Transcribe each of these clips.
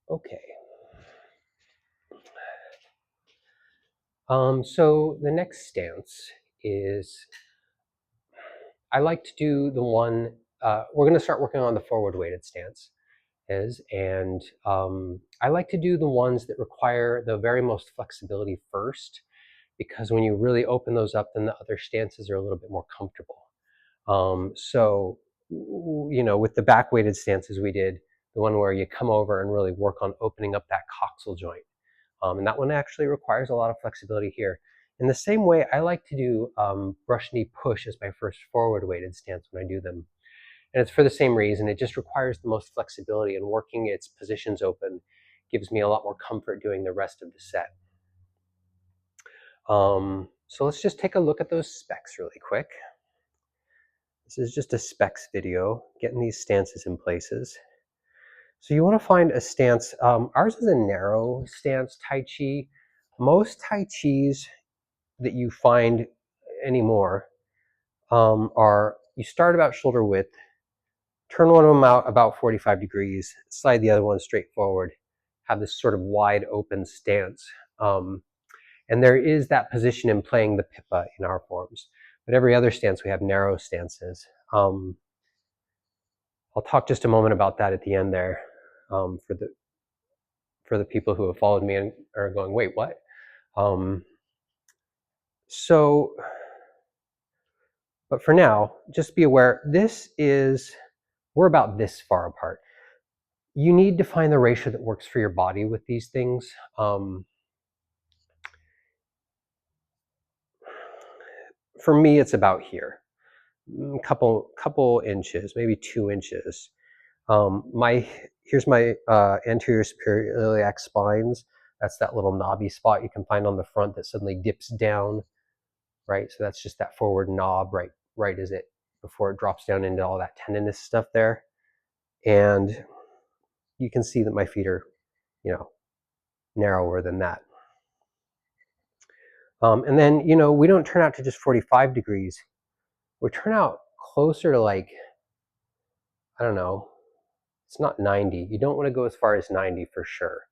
Okay. So the next stance is, I like to do the one, we're going to start working on the forward weighted stance and I like to do the ones that require the very most flexibility first, because when you really open those up, then the other stances are a little bit more comfortable. So, with the back weighted stances we did, the one where you come over and really work on opening up that coxal joint. And that one actually requires a lot of flexibility here. In the same way, I like to do brush knee push as my first forward weighted stance when I do them. And it's for the same reason. It just requires the most flexibility, and working its positions open gives me a lot more comfort doing the rest of the set. So let's just take a look at those specs really quick. This is just a specs video, getting these stances in places. So you want to find a stance. Ours is a narrow stance Tai Chi. Most Tai Chis that you find anymore are, you start about shoulder width, turn one of them out about 45 degrees, slide the other one straight forward, have this sort of wide open stance. And there is that position in playing the pipa in our forms. But every other stance we have narrow stances. I'll talk just a moment about that at the end there, for the people who have followed me and are going, wait, what? But for now, just be aware, we're about this far apart. You need to find the ratio that works for your body with these things. For me, it's about here, couple inches, maybe 2 inches. Here's my anterior superior iliac spines. That's that little knobby spot you can find on the front that suddenly dips down, right? So that's just that forward knob, right as it, before it drops down into all that tendinous stuff there. And you can see that my feet are, narrower than that. And then, we don't turn out to just 45 degrees. We turn out closer to, like, I don't know, it's not 90. You don't want to go as far as 90 for sure.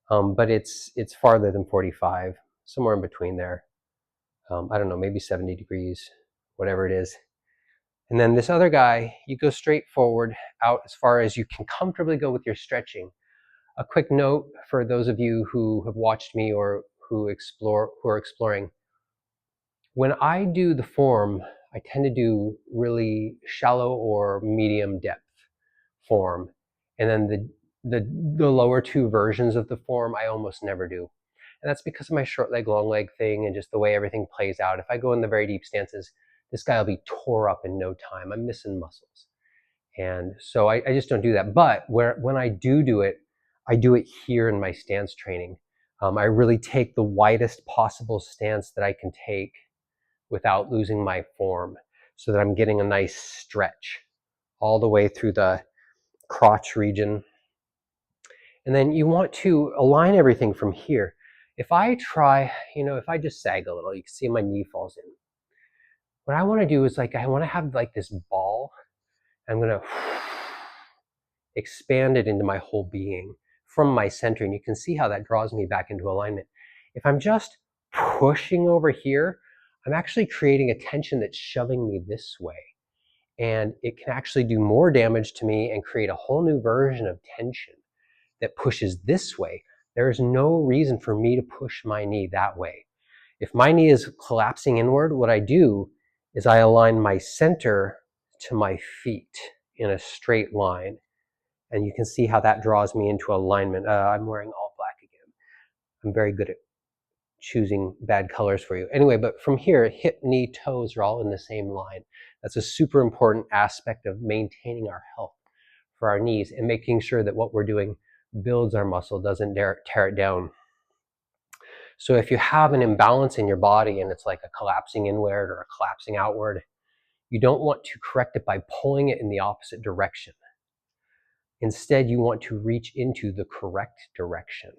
But it's farther than 45, somewhere in between there. I don't know, maybe 70 degrees, whatever it is. And then this other guy, you go straight forward out as far as you can comfortably go with your stretching. A quick note for those of you who have watched me or who are exploring. When I do the form, I tend to do really shallow or medium depth form. And then the lower two versions of the form I almost never do. And that's because of my short leg, long leg thing and just the way everything plays out. If I go in the very deep stances, this guy will be tore up in no time. I'm missing muscles. And so I just don't do that. But when I do it, I do it here in my stance training. I really take the widest possible stance that I can take without losing my form, so that I'm getting a nice stretch all the way through the crotch region. And then you want to align everything from here. If I try, if I just sag a little, you can see my knee falls in. What I want to do is, I want to have like this ball. I'm going to expand it into my whole being from my center. And you can see how that draws me back into alignment. If I'm just pushing over here, I'm actually creating a tension that's shoving me this way. And it can actually do more damage to me and create a whole new version of tension that pushes this way. There is no reason for me to push my knee that way. If my knee is collapsing inward, what I do is I align my center to my feet in a straight line. And you can see how that draws me into alignment. I'm wearing all black again. I'm very good at choosing bad colors for you. Anyway, but from here, hip, knee, toes are all in the same line. That's a super important aspect of maintaining our health for our knees and making sure that what we're doing builds our muscle, doesn't tear it down. So if you have an imbalance in your body and it's like a collapsing inward or a collapsing outward, you don't want to correct it by pulling it in the opposite direction. Instead, you want to reach into the correct direction,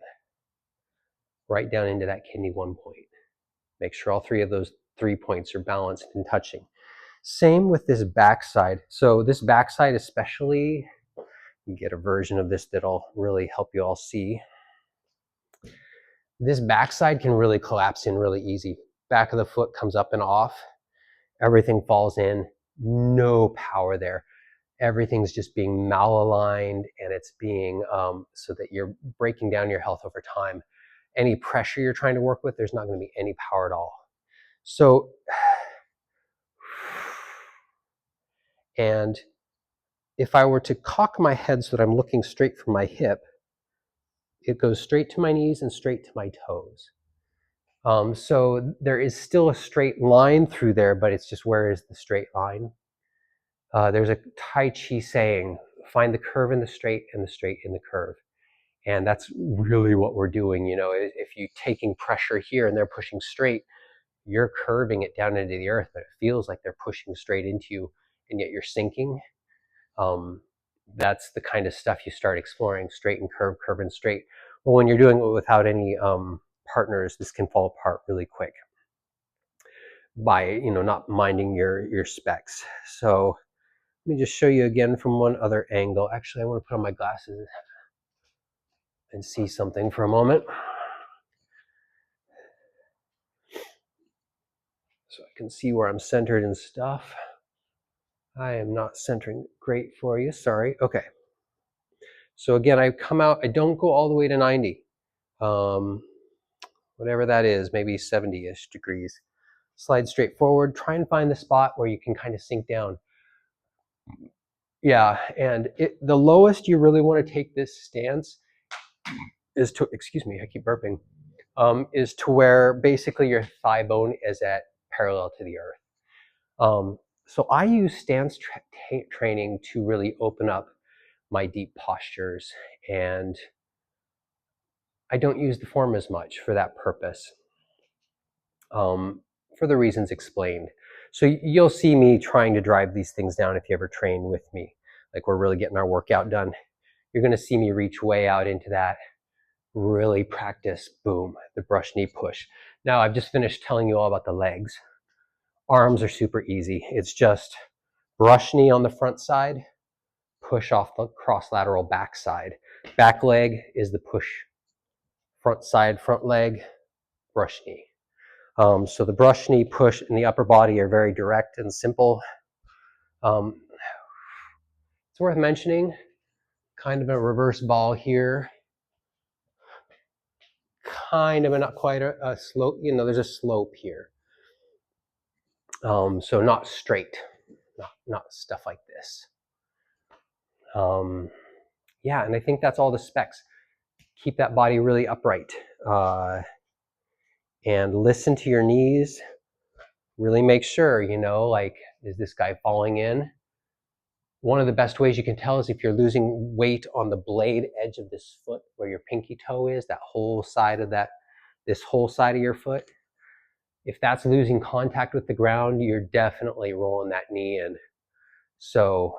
right down into that kidney 1 point. Make sure all three of those 3 points are balanced and touching. Same with this backside. So this backside especially, Get a version of this that'll really help you all see. This backside can really collapse in really easy. Back of the foot comes up and off. Everything falls in. No power there. Everything's just being malaligned, and it's being so that you're breaking down your health over time. Any pressure you're trying to work with, there's not going to be any power at all. So, and if I were to cock my head so that I'm looking straight from my hip, it goes straight to my knees and straight to my toes. So there is still a straight line through there, but it's just, where is the straight line? There's a Tai Chi saying, find the curve in the straight and the straight in the curve. And that's really what we're doing. You know, if you're taking pressure here and they're pushing straight, you're curving it down into the earth, but it feels like they're pushing straight into you, and yet you're sinking. That's the kind of stuff you start exploring: straight and curve, curve and straight. Well, when you're doing it without any partners, this can fall apart really quick by, you know, not minding your specs. So let me just show you again from one other angle. Actually, I want to put on my glasses and see something for a moment, so I can see where I'm centered and stuff. I am not centering great for you, sorry. Okay. So again, I come out, I don't go all the way to 90. Whatever that is, maybe 70-ish degrees. Slide straight forward, try and find the spot where you can kind of sink down. Yeah, and the lowest you really want to take this stance is to, excuse me, I keep burping, is to where basically your thigh bone is at parallel to the earth. So I use stance training to really open up my deep postures, and I don't use the form as much for that purpose, for the reasons explained. So you'll see me trying to drive these things down if you ever train with me. Like, we're really getting our workout done. You're going to see me reach way out into that, really practice, boom, the brush knee push. Now, I've just finished telling you all about the legs. Arms are super easy. It's just brush knee on the front side, push off the cross-lateral back side. Back leg is the push. Front side, front leg, brush knee. So the brush knee push and the upper body are very direct and simple. It's worth mentioning, kind of a reverse ball here. Kind of a, not quite a slope, you know, there's a slope here. So not straight, not stuff like this. Yeah, and I think that's all the specs. Keep that body really upright, and listen to your knees. Really make sure, you know, like, is this guy falling in? One of the best ways you can tell is if you're losing weight on the blade edge of this foot, where your pinky toe is, that whole side of that, this whole side of your foot. If that's losing contact with the ground, you're definitely rolling that knee in. So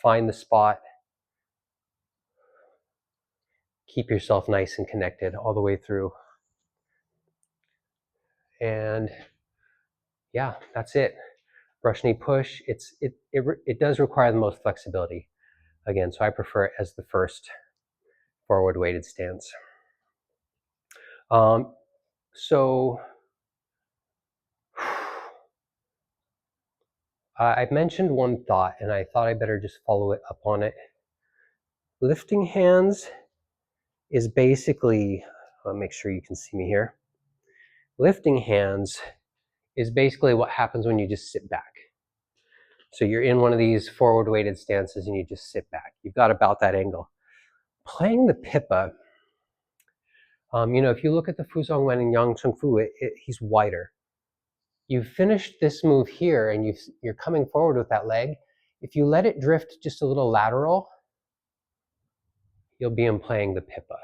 find the spot. Keep yourself nice and connected all the way through. And yeah, that's it. Brush knee push. It does require the most flexibility. Again, so I prefer it as the first forward weighted stance. So I've mentioned one thought, and I thought I better just follow it up on it. Lifting hands is basically, I'll make sure you can see me here. Lifting hands is basically what happens when you just sit back. So you're in one of these forward weighted stances and you just sit back. You've got about that angle. Playing the Pippa, you know, if you look at the Fuzhong Wen and Yang Cheng Fu, he's wider. You've finished this move here and you're coming forward with that leg. If you let it drift just a little lateral, you'll be in playing the Pippa.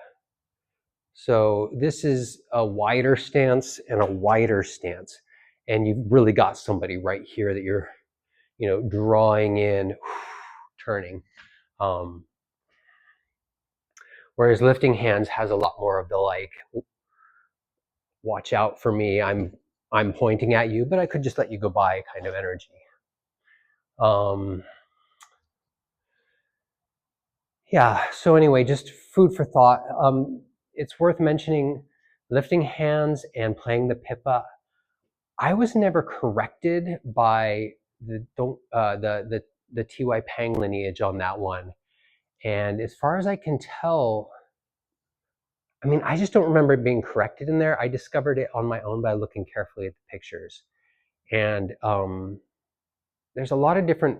So this is a wider stance and a wider stance. And you've really got somebody right here that you're, you know, drawing in, turning. Whereas lifting hands has a lot more of the, like, watch out for me, I'm pointing at you, but I could just let you go by kind of energy. Yeah, so anyway, just food for thought. It's worth mentioning lifting hands and playing the pipa. I was never corrected by the Ty Pang lineage on that one. And as far as I can tell, I mean, I just don't remember it being corrected in there. I discovered it on my own by looking carefully at the pictures. And there's a lot of different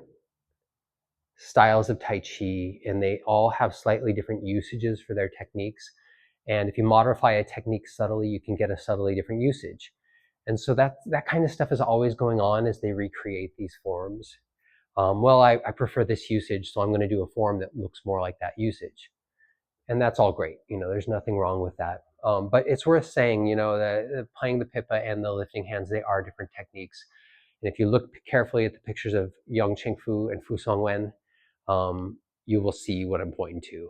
styles of Tai Chi, and they all have slightly different usages for their techniques. And if you modify a technique subtly, you can get a subtly different usage. And so that kind of stuff is always going on as they recreate these forms. Well, I prefer this usage, so I'm going to do a form that looks more like that usage. And that's all great. There's nothing wrong with that. But it's worth saying, that playing the pipa and the lifting hands, they are different techniques. And if you look carefully at the pictures of Yang Cheng Fu and Fu Song Wen, you will see what I'm pointing to.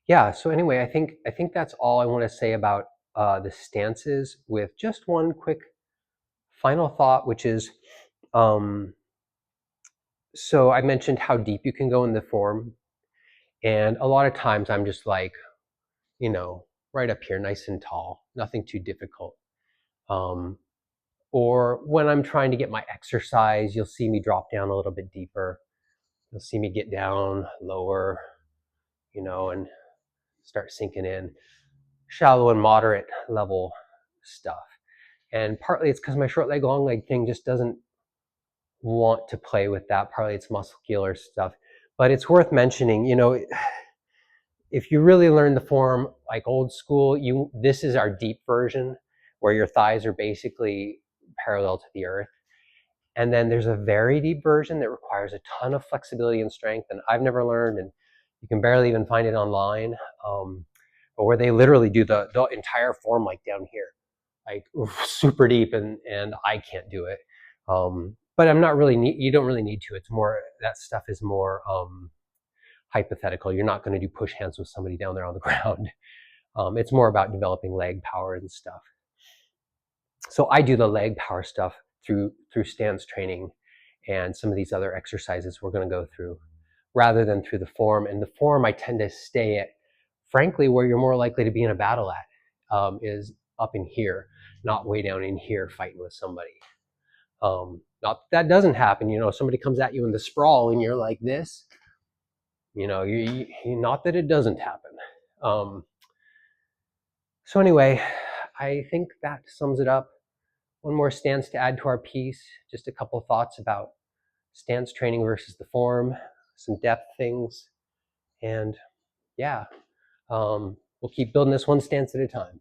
Yeah. So anyway, I think that's all I want to say about the stances. With just one quick final thought, which is, so I mentioned how deep you can go in the form, and a lot of times I'm just like, right up here, nice and tall, nothing too difficult. Or when I'm trying to get my exercise, you'll see me drop down a little bit deeper. You'll see me get down lower, and start sinking in. Shallow and moderate level stuff. And partly it's because my short leg, long leg thing just doesn't want to play with that. Partly it's muscular stuff. But it's worth mentioning, if you really learn the form like old school, this is our deep version where your thighs are basically parallel to the earth. And then there's a very deep version that requires a ton of flexibility and strength, and I've never learned, and you can barely even find it online, but where they literally do the entire form like down here, like super deep, and I can't do it. But I'm not really you don't really need to. It's more, that stuff is more hypothetical. You're not going to do push hands with somebody down there on the ground. It's more about developing leg power and stuff. So I do the leg power stuff through stance training and some of these other exercises we're going to go through, rather than through the form. And the form I tend to stay at, frankly, where you're more likely to be in a battle at, is up in here, not way down in here fighting with somebody. Not that doesn't happen. Somebody comes at you in the sprawl and you're like this. Not that it doesn't happen. So anyway, I think that sums it up. One more stance to add to our piece, just a couple of thoughts about stance training versus the form, some depth things, and yeah, we'll keep building this one stance at a time.